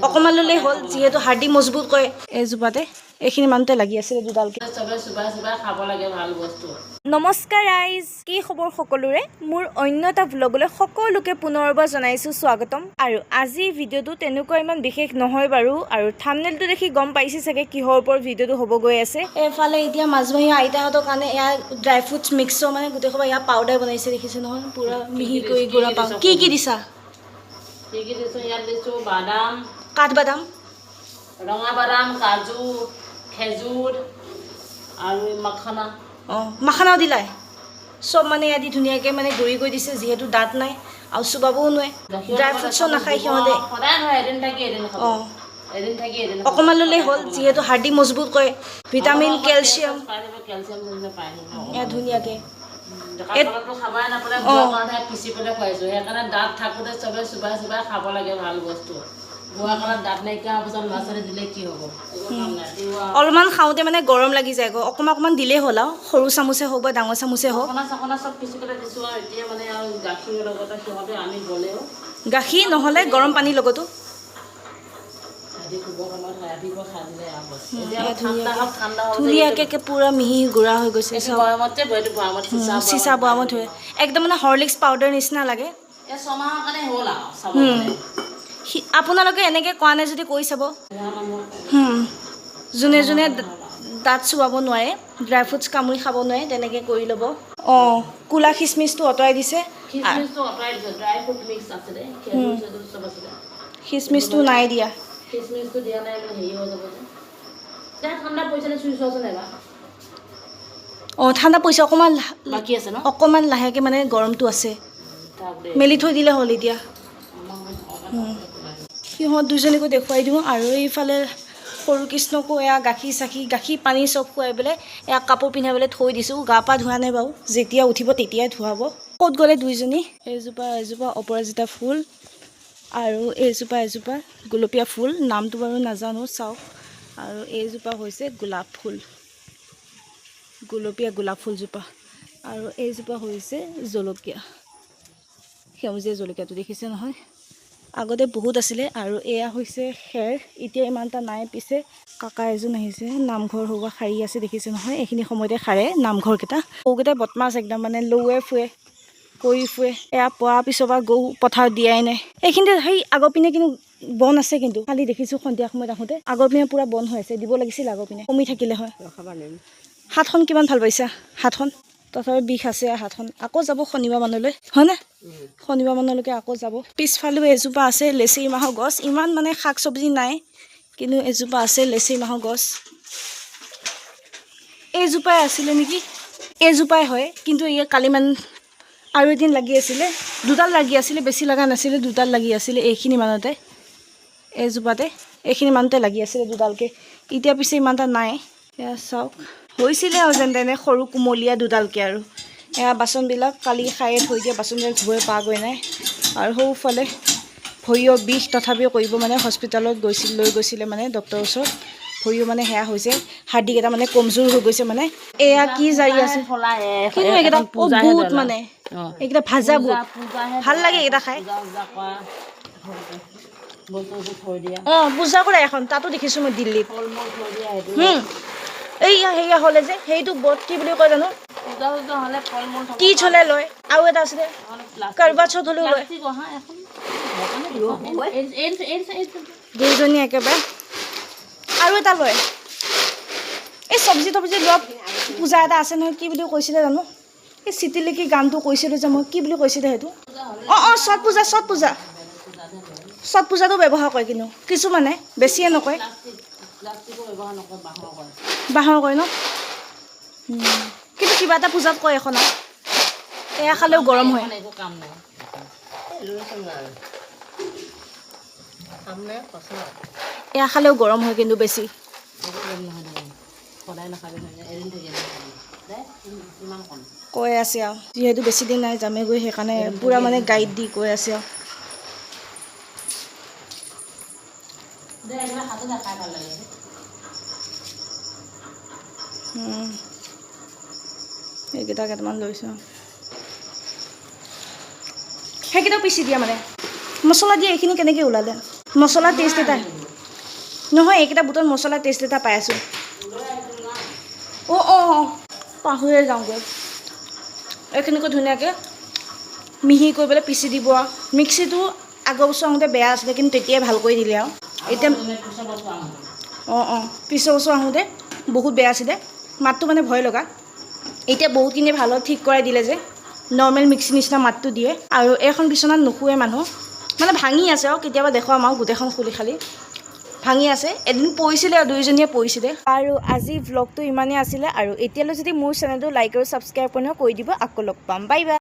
অকণমান ল'লেই হ'ল যিহেতু হাৰ্ডি মজবুত কৰে এইজোপাতে এইখিনি মানুহতে লাগি আছিলে দুডালকে খাব লাগে ভাল বস্তু। নমস্কাৰ ৰাইজ, কি খবৰ সকলোৰে? মোৰ অন্য এটা ভ্লগলৈ সকলোকে পুনৰবাৰ জনাইছোঁ স্বাগতম। আৰু আজি ভিডিঅ'টো তেনেকুৱা ইমান বিশেষ নহয় বাৰু, আৰু থাম্বনেইলটো দেখি গম পাইছে চাগে কিহৰ ওপৰত ভিডিঅ'টো হ'ব গৈ আছে। এইফালে এতিয়া মাজবাহী আইতাহঁতৰ কাৰণে এয়া ড্ৰাই ফ্ৰুটছ মিক্সৰ মানে গোটেই সোপা ইয়াৰ পাউডাৰ বনাইছে দেখিছে নহয়, পুৰা মিহি কৰি গুড়া পাউডাৰ। কি কি দিছা? কি কি দিছোঁ? ইয়াত দিছোঁ বাদাম, কাঠবাদাম, ৰঙা বাদাম, কাজু, খেজুৰ আৰু মাখানা। অঁ মাখানাও দিলাই চব মানে ইয়াত দি ধুনীয়াকৈ মানে গুড়ি কৰি দিছে, যিহেতু দাঁত নাই আৰু চুবাবও নোৱাৰে। ড্ৰাই ফ্ৰুটছো নাখায় সিহঁতে। সদায় নহয়, এদিন থাকি এদিন খাব। অঁ এদিন থাকি এদিন অকণমান ল'লেই হ'ল, যিহেতু হাৰ্ডি মজবুত কৰে, ভিটামিন কেলচিয়াম এয়া ধুনীয়াকৈ। খাবই নাপালে কাৰণে পিচি পেলাই খুৱাইছোঁ। সেইকাৰণে দাঁত থাকোঁতে চবে চুবাই চুবাই খাব লাগে ভাল বস্তু। গোৱা কাৰণে দাঁত নাইকিয়া হোৱাৰ পিছত ল'ৰা ছোৱালী দিলে কি হ'ব? অলপমান খাওঁতে মানে গৰম লাগি যায়, অকণমান অকণমান দিলেই হ'ল আৰু সৰু চামুচে হওক বা ডাঙৰ চামুচে হওক। চাকনা চব পিচি পেলাই দিছোঁ আৰু এতিয়া মানে আৰু গাখীৰৰ লগতে সিহঁতে আমি গ'লেও গাখীৰ নহ'লে গৰম পানীৰ লগতো ধুনীয়াকৈ পুৰা মিহি গুড়া হৈ গৈছে। চিচা বৈয়ামত থৈ একদম মানে হৰলিক্স পাউডাৰ নিচিনা লাগে। ছমাহৰ কাৰণে হ'ল আৰু আপোনালোকে এনেকৈ কোৱা নাই যদি কৈ চাব। যোনে যোনে দাঁত চুবাব নোৱাৰে, ড্ৰাই ফ্ৰুটছ কামুৰি খাব নোৱাৰে, তেনেকৈ কৰি ল'ব। অঁ ক'লা খিচমিচটো আঁতৰাই দিছে, খিচমিচটো নাই দিয়া। খিচমিচটো দিয়া নাই মানে হেৰি হৈ যাব যে ঠাণ্ডা পইচা চুই চোৱাচোন এবাৰ। অঁ ঠাণ্ডা পইচা অকণমান বাকী আছে ন, অকণমান লাহেকৈ মানে গৰমটো আছে, মেলি থৈ দিলে হ'ল। এতিয়া সিহঁত দুজনীকো দেখুৱাই দিওঁ। আৰু এইফালে সৰু কৃষ্ণকো এয়া গাখীৰ পানী চব খুৱাই পেলাই এয়া কাপোৰ পিন্ধাই পেলাই থৈ দিছোঁ। গা পা ধোৱা নাই বাৰু, যেতিয়া উঠিব তেতিয়াই ধুৱাব। ক'ত গ'লে দুইজনী? এজোপা অপৰাজিতা ফুল আৰু এজোপা গোলপীয়া ফুল, নামটো বাৰু নাজানো, চাওক। আৰু এইজোপা হৈছে গোলাপ ফুল, গোলপীয়া গোলাপ ফুলজোপা। আৰু এইজোপা হৈছে জলকীয়া, সেউজীয়া জলকীয়াটো দেখিছে নহয়, আগতে বহুত আছিলে। আৰু এয়া হৈছে খেৰ, এতিয়া ইমান এটা নাই। পিছে কাকা এজন আহিছে, নামঘৰ হোৱা শাৰী আছে দেখিছে নহয়, এইখিনি সময়তে সাৰে নামঘৰকেইটা। গৰুকেইটাই বদমাছ একদম, মানে লৌৱে ফুৰে কৰি ফুৰে। এয়া পোৱাৰ পিছৰ পৰা গৰু পথাৰত দিয়াই নাই। এইখিনিতে সেই আগৰ পিনে কিন্তু বন আছে, কিন্তু কালি দেখিছোঁ সন্ধিয়া সময়ত আহোঁতে আগৰ পিনে পূৰা বন হৈ আছে। দিব লাগিছিল আগৰ পিনে, কমি থাকিলে হয়। হাতখন কিমান ভাল পাইছা? হাতখন তথাপি বিষ আছে হাতখন। আকৌ যাব শনিবাৰ মানলৈ, হয়নে? শনিবাৰ মানলৈকে আকৌ যাব। পিছফালেও এজোপা আছে লেচেৰি মাহৰ গছ, ইমান মানে শাক চব্জি নাই, কিন্তু এজোপা আছে লেচেৰি মাহৰ গছ। এইজোপাই আছিলে নেকি, এইজোপাই হয়, কিন্তু ইয়াত কালিমান আৰু এদিন লাগি আছিলে, দুডাল লাগি আছিলে, বেছি লগা নাছিলে, দুডাল লাগি আছিলে এইখিনি মানতে, এইজোপাতে এইখিনি মানতে লাগি আছিলে দুডালকৈ। এতিয়া পিছে ইমান এটা নাই। এয়া চাওক, হৈছিলে আৰু যেন তেনে সৰু কুমলীয়া দুডালকৈ। আৰু এয়া বাচনবিলাক কালি খায়ে থৈ দিয়া, বাচনবিলাক ধুবই পাগৈ নাই। আৰু সৌফালে ভৰিও বিষ, তথাপিও কৰিব মানে হস্পিটেলত লৈ গৈছিলে মানে ডক্টৰৰ ওচৰত। ভৰিও মানে সেয়া হৈছে, হাৰ্ডিকেইটা মানে কমজোৰ হৈ গৈছে মানে। এয়া কি জাৰি আছে, কিন্তু এইকেইটা বুট মানে এইকেইটা ভাজা বুট, ভাল লাগে এইকেইটা খাই। অঁ পূজা কৰে এখন, তাতো দেখিছোঁ মই দিল্লীত। এইয়া সেয়া হ'লে যে সেইটো বট কি বুলি কয় জানো, কি চলে লয়। আৰু এটা আছিলে কৰবা চৌথ হ'লেও লয়। দুইজনী একেবাৰে। আৰু এটা লয়, এই চব্জি তব্জি লোৱা পূজা এটা আছে নহয়, কি বুলি কৈছিলে জানো, এই চিটিলিকি গানটো কৈছিলোঁ যে মই, কি বুলি কৈছিলে সেইটো? অঁ ছট পূজাটো ব্যৱহাৰ কৰে, কিন্তু কিছুমানে, বেছিয়ে নকয়। বাঁহৰ কয় ন, কিন্তু কিবা এটা পূজাত কয় এখন আৰু। এয়া খালেও গৰম হয়। এয়া খালেও গৰম হয় কিন্তু বেছি। কৈ আছে আৰু যিহেতু বেছি দিন নাই যামেগৈ, সেইকাৰণে পূৰা মানে গাইড দি কৈ আছে আৰু। এইকেইটা কেইটামান লৈছোঁ, সেইকেইটাও পিচি দিয়া মানে মছলা দিয়া। এইখিনি কেনেকৈ ওলালে? মছলা টেষ্ট এটা নহয়, এইকেইটা বুটত মছলা টেষ্ট এটা পাই আছোঁ। অঁ পাহৰিয়ে যাওঁগৈ। এইখিনিকৈ ধুনীয়াকৈ মিহি কৰি পেলাই পিচি দিব আৰু। মিক্সিটো আগৰ বছৰ আহোঁতে বেয়া আছিলে, কিন্তু তেতিয়াই ভাল কৰি দিলে আৰু। এতিয়া পিছৰ বছৰ আহোঁতে বহুত বেয়া আছিলে, মাতটো মানে ভয় লগা। এতিয়া বহুতখিনি ভাল হ'ল, ঠিক কৰাই দিলে যে নৰ্মেল মিক্সি নিচিনা মাতটো দিয়ে। আৰু এইখন বিচনাত নুশুৱে মানুহ, মানে ভাঙি আছে আৰু কেতিয়াবা দেখুৱাম আৰু গোটেইখন খুলি খালি ভাঙি আছে। এদিন পৰিছিলে আৰু দুইজনীয়ে পৰিছিলে। আৰু আজি ভ্লগটো ইমানেই আছিলে, আৰু এতিয়ালৈ যদি মোৰ চেনেলটো লাইক আৰু ছাবস্ক্ৰাইব কৰি দিব, আকৌ লগ পাম। Bye bye.